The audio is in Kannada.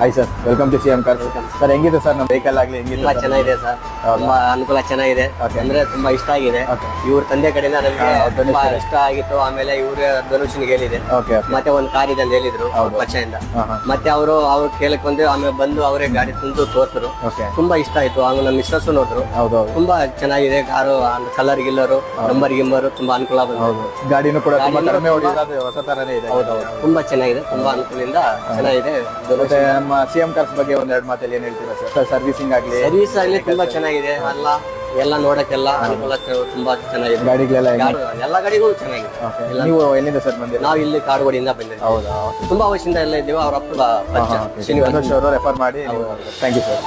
Hi sir, welcome to CM cars. Sir ಹೆಂಗಿದೆ ಸರ್ ನಮ್ಮ ವೆಹಿಕಲ್ ಆಗಲಿ ಹೆಂಗಿದೆ? ತುಂಬಾ ಚೆನ್ನಾಗಿದೆ ಸರ್, ತುಂಬಾ ಅನುಕೂಲ ಚೆನ್ನಾಗಿದೆ. ಅಂದ್ರೆ ತುಂಬಾ ಇಷ್ಟ ಆಗಿದೆ. ಇವ್ರ ತಂದೆ ಕಡೆಯಿಂದ ನನಗೆ ತುಂಬಾ ಇಷ್ಟ ಆಗಿತ್ತು. ಆಮೇಲೆ ಇವ್ರ ಧನುಷ್ನಿಗೆ ಹೇಳಿದೆ, ಮತ್ತೆ ಒಂದು ಕಾರ್ ಇದೆ ಅಂತ ಹೇಳಿದ್ರು ವರ್ಷದಿಂದ. ಮತ್ತೆ ಅವರು ಕೇಳಕ್ ಬಂದು ಆಮೇಲೆ ಬಂದು ಅವರೇ ಗಾಡಿ ತಂದು ತೋರ್ಸಿದ್ರು. ತುಂಬಾ ಇಷ್ಟ ಆಯ್ತು. ಆಮೇಲೆ ನಮ್ಮ ಮಿಸ್ಸಸ್ ನೋಡಿದ್ರು, ತುಂಬಾ ಚೆನ್ನಾಗಿದೆ ಕಾರು. ಕಲರ್ ಗಿಲ್ಲರು, ನಂಬರ್ ಗಿಂಬರು ತುಂಬಾ ಅನುಕೂಲ ಬಂತು. ಗಾಡಿನೂ ಕೂಡ ತುಂಬಾ ಕಡಿಮೆ ಹೊಡಿಯೋದು ಹೊಸ ತರನೇ ಇದೆ. ಹೌದೌದು, ತುಂಬಾ ಚೆನ್ನಾಗಿದೆ, ತುಂಬಾ ಅನುಕೂಲದಿಂದ ಚೆನ್ನಾಗಿದೆ. ಮತ್ತೆ ನಮ್ಮ ಸಿಎಂ ಕಾರ್ಸ್ ಬಗ್ಗೆ ಒಂದೆರಡು ಮಾತಲ್ಲಿ ಏನ್ ಹೇಳ್ತೀರಾ ಸರ್? ಸರ್ವಿಸಿಂಗ್ ಆಗಲಿ ಸರ್ವಿಸ್ ಆಗ್ಲಿ ತುಂಬಾ ಚೆನ್ನಾಗಿದೆ. ಎಲ್ಲ ನೋಡಕ್ಕೆಲ್ಲ ಅನುಕೂಲ ತುಂಬಾ ಚೆನ್ನಾಗಿದೆ. ಗಾಡಿಗಳೆಲ್ಲ ಎಲ್ಲ ಗಾಡಿಗಳು ಚೆನ್ನಾಗಿದೆ. ನೀವು ಎಲ್ಲಿಂದ ಸರ್ ಬಂದಿರಿ? ನಾವು ಇಲ್ಲಿ ಕಾಡುಗೋಡಿಯಿಂದ ಬಂದಿದ್ದೀವಿ. ಹೌದಾ? ತುಂಬಾ ವರ್ಷದಿಂದ ಎಲ್ಲ ಇದ್ದೀವಿ. ಅವ್ರ ಅಪ್ಪ ಶ್ರೀನಿವಾಸ್ ಅವರು ರೆಫರ್ ಮಾಡಿ. Thank you sir.